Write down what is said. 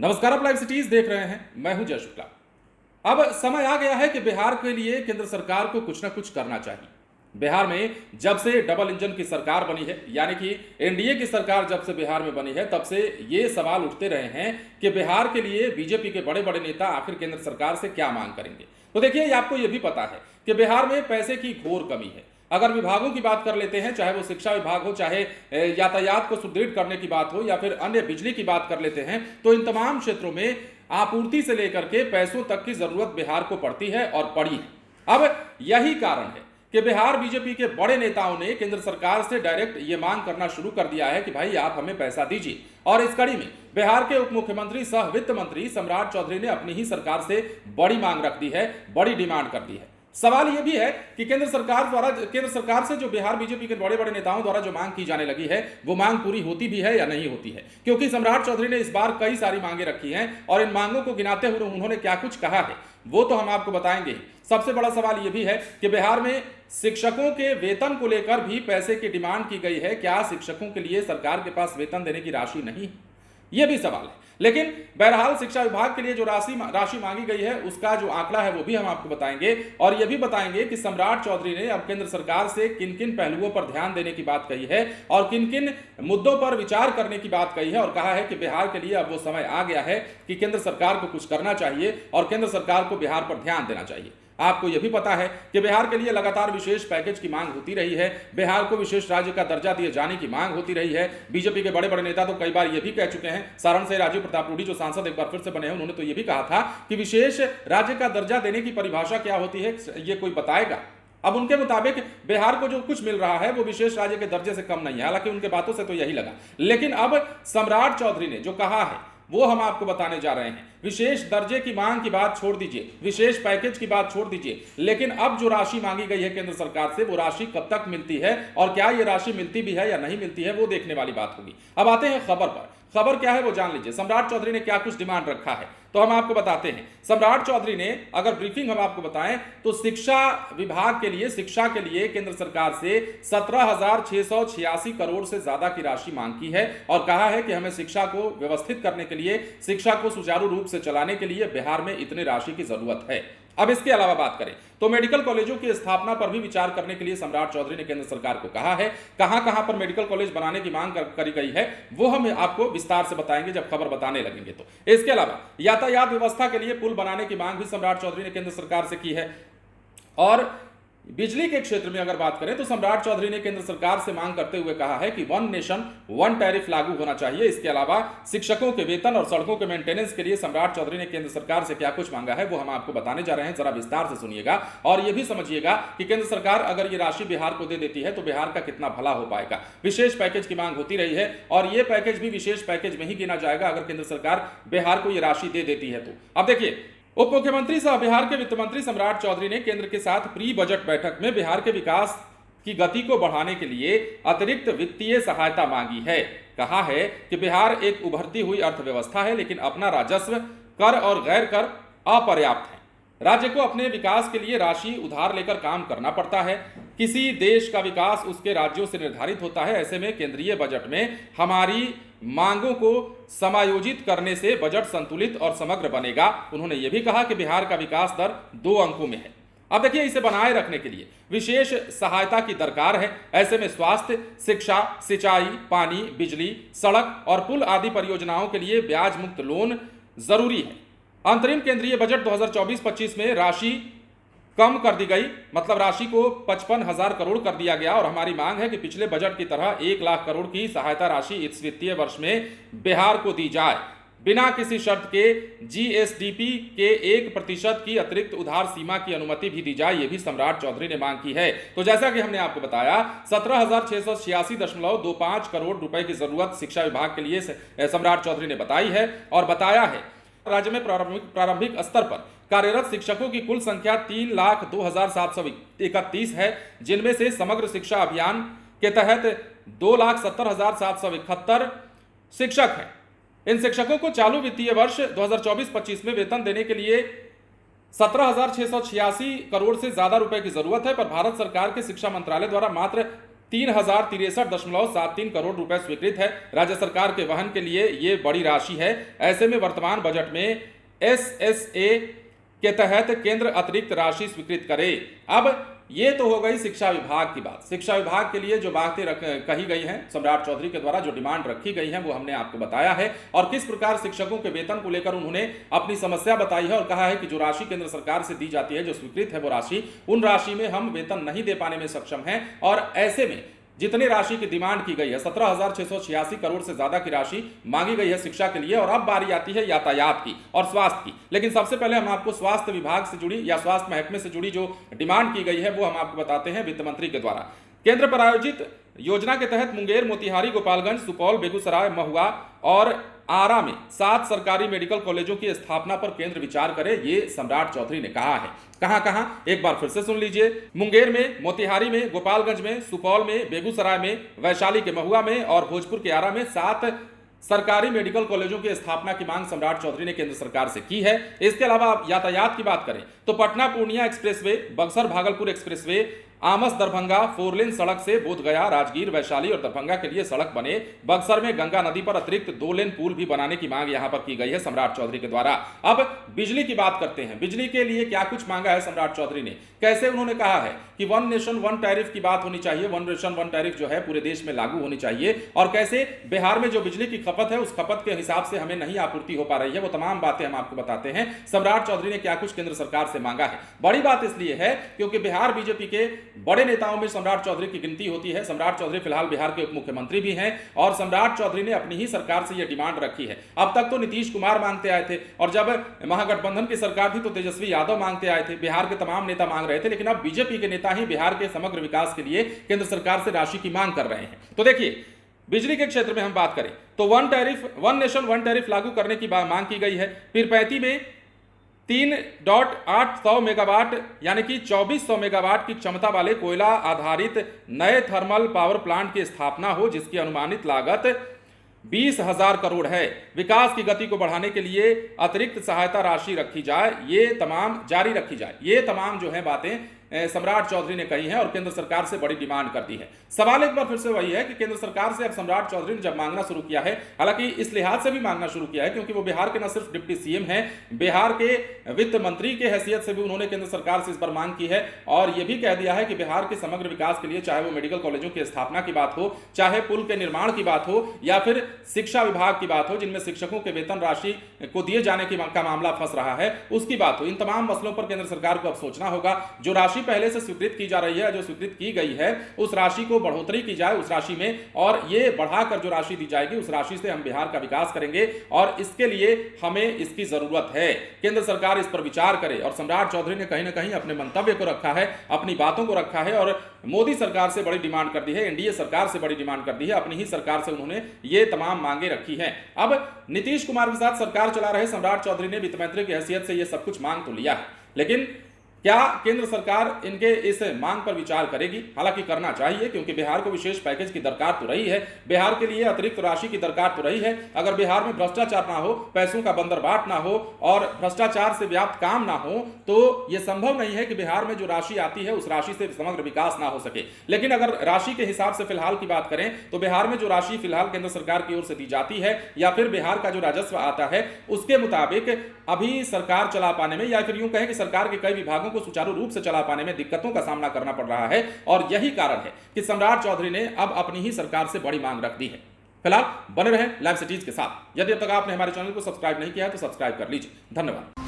नमस्कार, आप live cities देख रहे हैं। मैं हूं जय शुक्ला। अब समय आ गया है कि बिहार के लिए केंद्र सरकार को कुछ ना कुछ करना चाहिए। बिहार में जब से डबल इंजन की सरकार बनी है, यानी कि एनडीए की सरकार जब से बिहार में बनी है, तब से ये सवाल उठते रहे हैं कि बिहार के लिए बीजेपी के बड़े बड़े नेता आखिर केंद्र सरकार से क्या मांग करेंगे। तो देखिए, आपको ये भी पता है कि बिहार में पैसे की घोर कमी है। अगर विभागों की बात कर लेते हैं, चाहे वो शिक्षा विभाग हो, चाहे यातायात को सुदृढ़ करने की बात हो, या फिर अन्य बिजली की बात कर लेते हैं, तो इन तमाम क्षेत्रों में आपूर्ति से लेकर के पैसों तक की जरूरत बिहार को पड़ती है और पड़ी है। अब यही कारण है कि बिहार बीजेपी के बड़े नेताओं ने केंद्र सरकार से डायरेक्ट ये मांग करना शुरू कर दिया है कि भाई आप हमें पैसा दीजिए। और इस कड़ी में बिहार के उप मुख्यमंत्री सह वित्त मंत्री सम्राट चौधरी ने अपनी ही सरकार से बड़ी मांग रख दी है, बड़ी डिमांड कर दी है। सवाल यह भी है कि केंद्र सरकार से जो बिहार बीजेपी के बड़े बड़े नेताओं द्वारा जो मांग की जाने लगी है, वो मांग पूरी होती भी है या नहीं होती है। क्योंकि सम्राट चौधरी ने इस बार कई सारी मांगे रखी हैं और इन मांगों को गिनाते हुए उन्होंने क्या कुछ कहा है वो तो हम आपको बताएंगे। सबसे बड़ा सवाल यह भी है कि बिहार में शिक्षकों के वेतन को लेकर भी पैसे की डिमांड की गई है। क्या शिक्षकों के लिए सरकार के पास वेतन देने की राशि नहीं, यह भी सवाल है। लेकिन बहरहाल शिक्षा विभाग के लिए जो राशि मांगी गई है, उसका जो आंकड़ा है वो भी हम आपको बताएंगे। और यह भी बताएंगे कि सम्राट चौधरी ने अब केंद्र सरकार से किन किन पहलुओं पर ध्यान देने की बात कही है और किन किन मुद्दों पर विचार करने की बात कही है, और कहा है कि बिहार के लिए अब वो समय आ गया है कि केंद्र सरकार को कुछ करना चाहिए और केंद्र सरकार को बिहार पर ध्यान देना चाहिए। आपको यह भी पता है कि बिहार के लिए लगातार विशेष पैकेज की मांग होती रही है, बिहार को विशेष राज्य का दर्जा दिए जाने की मांग होती रही है। बीजेपी के बड़े बड़े नेता तो कई बार यह भी कह चुके हैं। सारण से राजीव प्रताप रूडी जो सांसद एक बार फिर से बने हैं, उन्होंने तो यह भी कहा था कि विशेष राज्य का दर्जा देने की परिभाषा क्या होती है ये कोई बताएगा। अब उनके मुताबिक बिहार को जो कुछ मिल रहा है वो विशेष राज्य के दर्जे से कम नहीं है, हालांकि उनके बातों से तो यही लगा। लेकिन अब सम्राट चौधरी ने जो कहा है वो हम आपको बताने जा रहे हैं। विशेष दर्जे की मांग की बात छोड़ दीजिए, विशेष पैकेज की बात छोड़ दीजिए, लेकिन अब जो राशि मांगी गई है केंद्र सरकार से, वो राशि कब तक मिलती है और क्या ये राशि मिलती भी है या नहीं मिलती है, वो देखने वाली बात होगी। अब आते हैं खबर पर। खबर क्या है वो जान लीजिए। सम्राट चौधरी ने क्या कुछ डिमांड रखा है तो हम आपको बताते हैं। सम्राट चौधरी ने, अगर ब्रीफिंग हम आपको बताएं, तो शिक्षा विभाग के लिए, शिक्षा के लिए केंद्र सरकार से 17,686 करोड़ से ज्यादा की राशि मांग की है और कहा है कि हमें शिक्षा को व्यवस्थित करने के लिए, शिक्षा को सुचारू रूप से चलाने के लिए बिहार में इतनी राशि की जरूरत है। अब इसके अलावा बात करें तो मेडिकल कॉलेजों की स्थापना पर भी विचार करने के लिए सम्राट चौधरी ने केंद्र सरकार को कहा है। कहां कहां पर मेडिकल कॉलेज बनाने की मांग करी गई है वो हम आपको विस्तार से बताएंगे जब खबर बताने लगेंगे। तो इसके अलावा यातायात व्यवस्था के लिए पुल बनाने की मांग भी सम्राट चौधरी ने केंद्र सरकार से की है। और बिजली के क्षेत्र में अगर बात करें तो सम्राट चौधरी ने केंद्र सरकार से मांग करते हुए कहा है कि वन नेशन वन टैरिफ लागू होना चाहिए। इसके अलावा शिक्षकों के वेतन और सड़कों के मेंटेनेंस के लिए सम्राट चौधरी ने केंद्र सरकार से क्या कुछ मांगा है वो हम आपको बताने जा रहे हैं। जरा विस्तार से सुनिएगा और यह भी समझिएगा कि केंद्र सरकार अगर ये राशि बिहार को दे देती है तो बिहार का कितना भला हो पाएगा। विशेष पैकेज की मांग होती रही है और यह पैकेज भी विशेष पैकेज में ही गिना जाएगा अगर केंद्र सरकार बिहार को यह राशि दे देती है तो। अब देखिए, उप मुख्यमंत्री सह बिहार के वित्त मंत्री सम्राट चौधरी ने केंद्र के साथ प्री बजट बैठक में बिहार के विकास की गति को बढ़ाने के लिए अतिरिक्त वित्तीय सहायता मांगी है। कहा है कि बिहार एक उभरती हुई अर्थव्यवस्था है, लेकिन अपना राजस्व, कर और गैर कर अपर्याप्त है। राज्य को अपने विकास के लिए राशि उधार लेकर काम करना पड़ता है। किसी देश का विकास उसके राज्यों से निर्धारित होता है। ऐसे में केंद्रीय बजट में हमारी मांगों को समायोजित करने से बजट संतुलित और समग्र बनेगा। उन्होंने यह भी कहा कि बिहार का विकास दर 2 अंकों में है। अब देखिए, इसे बनाए रखने के लिए विशेष सहायता की दरकार है। ऐसे में स्वास्थ्य, शिक्षा, सिंचाई, पानी, बिजली, सड़क और पुल आदि परियोजनाओं के लिए ब्याज मुक्त लोन जरूरी है। अंतरिम केंद्रीय बजट 2024-25 में राशि कम कर दी गई, मतलब राशि को 55,000 करोड़ कर दिया गया और हमारी मांग है कि पिछले बजट की तरह 1 लाख करोड़ की सहायता राशि इस वित्तीय वर्ष में बिहार को दी जाए, बिना किसी शर्त के। जीएसडीपी के 1% की अतिरिक्त उधार सीमा की अनुमति भी दी जाए, ये भी सम्राट चौधरी ने मांग की है। तो जैसा कि हमने आपको बताया, 17,686.25 करोड़ रुपए की जरूरत शिक्षा विभाग के लिए सम्राट चौधरी ने बताई है और बताया है। राज्य में प्रारंभिक स्तर पर कार्यरत शिक्षकों की कुल संख्या 3,02,731 है, जिनमें से समग्र शिक्षा अभियान के तहत 2,70,771 शिक्षक हैं। इन शिक्षकों को चालू वित्तीय वर्ष 2024-25 में वेतन देने के लिए 17,686 करोड़ से ज्यादा रुपए की जरूरत है, पर भारत सरकार के शिक्षा मंत्रालय द्वारा मात्र 3063.73 करोड़ रुपए स्वीकृत है। राज्य सरकार के वाहन के लिए ये बड़ी राशि है। ऐसे में वर्तमान बजट में SSA के तहत केंद्र अतिरिक्त राशि स्वीकृत करे। अब ये तो हो गई शिक्षा विभाग की बात। शिक्षा विभाग के लिए जो बातें कही गई हैं सम्राट चौधरी के द्वारा, जो डिमांड रखी गई है वो हमने आपको बताया है, और किस प्रकार शिक्षकों के वेतन को लेकर उन्होंने अपनी समस्या बताई है और कहा है कि जो राशि केंद्र सरकार से दी जाती है, जो स्वीकृत है वो राशि, उन राशि में हम वेतन नहीं दे पाने में सक्षम हैं। और ऐसे में जितनी राशि की डिमांड की गई है 17,686 करोड़ से ज्यादा की राशि मांगी गई है शिक्षा के लिए। और अब बारी आती है यातायात की और स्वास्थ्य की। लेकिन सबसे पहले हम आपको स्वास्थ्य विभाग से जुड़ी या स्वास्थ्य महकमे से जुड़ी जो डिमांड की गई है वो हम आपको बताते हैं वित्त मंत्री के द्वारा। केंद्र प्रायोजित योजना के तहत मुंगेर, मोतिहारी, गोपालगंज, सुपौल, बेगूसराय, महुआ और आरा में 7 सरकारी मेडिकल कॉलेजों की स्थापना पर केंद्र विचार करे, ये सम्राट चौधरी ने कहा है। कहां कहां, एक बार फिर से सुन लीजिए। मुंगेर में, मोतिहारी में, गोपालगंज में, सुपौल में, बेगूसराय में, वैशाली के महुआ में और भोजपुर के आरा में 7 सरकारी मेडिकल कॉलेजों की स्थापना की मांग सम्राट चौधरी ने केंद्र सरकार से की है। इसके अलावा आप यातायात की बात करें तो पटना पूर्णिया एक्सप्रेसवे, बक्सर भागलपुर एक्सप्रेसवे, आमस दरभंगा 4 लेन सड़क से बोधगया, राजगीर, वैशाली और दरभंगा के लिए सड़क बने। बक्सर में गंगा नदी पर अतिरिक्त 2 लेन पुल भी बनाने की मांग यहां पर की गई है सम्राट चौधरी के द्वारा। अब बिजली की बात करते हैं। बिजली के लिए क्या कुछ मांगा है सम्राट चौधरी ने, कैसे उन्होंने कहा है कि 1 नेशन 1 टैरिफ की बात होनी चाहिए, 1 नेशन 1 टैरिफ जो है पूरे देश में लागू होनी चाहिए, और कैसे बिहार में जो बिजली की खपत है उस खपत के हिसाब से हमें नहीं आपूर्ति हो पा रही है, वो तमाम बातें हम आपको बताते हैं सम्राट चौधरी ने क्या कुछ केंद्र सरकार से मांगा है। बड़ी बात इसलिए है क्योंकि बिहार बीजेपी के बड़े नेताओं में सम्राट चौधरी की गिनती होती है। सम्राट चौधरी फिलहाल बिहार के उप मुख्यमंत्री भी हैं और सम्राट चौधरी ने अपनी ही सरकार से यह डिमांड रखी है। अब तक तो नीतीश कुमार मांगते आए थे और जब महागठबंधन की सरकार थी तो तेजस्वी यादव मांगते आए थे, बिहार के तमाम नेता मांग रहे थे, लेकिन अब बीजेपी के नेता ही बिहार के समग्र विकास के लिए केंद्र सरकार से राशि की मांग कर रहे हैं। तो देखिए, बिजली के क्षेत्र में हम बात करें तो 1 नेशन 1 टैरिफ लागू करने की मांग की गई है। पीरपैंती में 3.800 मेगावाट यानी कि 2400 मेगावाट की क्षमता वाले कोयला आधारित नए थर्मल पावर प्लांट की स्थापना हो, जिसकी अनुमानित लागत 20,000 करोड़ है। विकास की गति को बढ़ाने के लिए अतिरिक्त सहायता राशि रखी जाए, ये तमाम जारी रखी जाए, ये तमाम जो है बातें सम्राट चौधरी ने कही है और केंद्र सरकार से बड़ी डिमांड कर दी है। सवाल एक बार फिर से वही है कि केंद्र सरकार से अब सम्राट चौधरी ने जब मांगना शुरू किया है, हालांकि इस लिहाज से भी मांगना शुरू किया है क्योंकि वो बिहार के न सिर्फ डिप्टी सीएम हैं, बिहार के वित्त मंत्री के हैसियत से भी उन्होंने केंद्र सरकार से इस पर मांग की है और यह भी कह दिया है कि बिहार के समग्र विकास के लिए चाहे वो मेडिकल कॉलेजों की स्थापना की बात हो, चाहे पुल के निर्माण की बात हो या फिर शिक्षा विभाग की बात हो जिनमें शिक्षकों के वेतन राशि को दिए जाने का मामला फंस रहा है, उसकी बात हो, इन तमाम मसलों पर केंद्र सरकार को अब सोचना होगा। जो राशि पहले से स्वीकृत की जा रही है, जो स्वीकृत की गई है, उस राशि को बढ़ोतरी की जाए उस राशि में, और ये बढ़ाकर जो राशि दी जाएगी उस राशि से हम बिहार का विकास करेंगे और इसके लिए हमें इसकी जरूरत है। केंद्र सरकार इस पर विचार करे और सम्राट चौधरी ने कहीं ना कहीं अपने मंतव्य को रखा है, अपनी बातों को रखा है और मोदी सरकार से बड़ी डिमांड कर दी है, एनडीए सरकार से बड़ी डिमांड कर दी है, अपनी ही सरकार से उन्होंने ये तमाम मांगे रखी हैं। अब नीतीश कुमार के साथ सरकार चला रहे सम्राट चौधरी ने वित्त मंत्री की हैसियत से ये सब कुछ मांग तो लिया है, लेकिन क्या केंद्र सरकार इनके इस मांग पर विचार करेगी? हालांकि करना चाहिए क्योंकि बिहार को विशेष पैकेज की दरकार तो रही है, बिहार के लिए अतिरिक्त राशि की दरकार तो रही है। अगर बिहार में भ्रष्टाचार ना हो, पैसों का बंदरबाट ना हो और भ्रष्टाचार से व्याप्त काम ना हो तो यह संभव नहीं है कि बिहार में जो राशि आती है उस राशि से समग्र विकास ना हो सके। लेकिन अगर राशि के हिसाब से फिलहाल की बात करें तो बिहार में जो राशि फिलहाल केंद्र सरकार की ओर से दी जाती है या फिर बिहार का जो राजस्व आता है उसके मुताबिक अभी सरकार चला पाने में या फिर यूं कहें कि सरकार के कई विभागों को सुचारू रूप से चला पाने में दिक्कतों का सामना करना पड़ रहा है और यही कारण है कि सम्राट चौधरी ने अब अपनी ही सरकार से बड़ी मांग रख दी है। फिलहाल बने रहें लाइव सिटीज के साथ। यदि अब तक आपने हमारे चैनल को सब्सक्राइब नहीं किया है तो सब्सक्राइब कर लीजिए। धन्यवाद।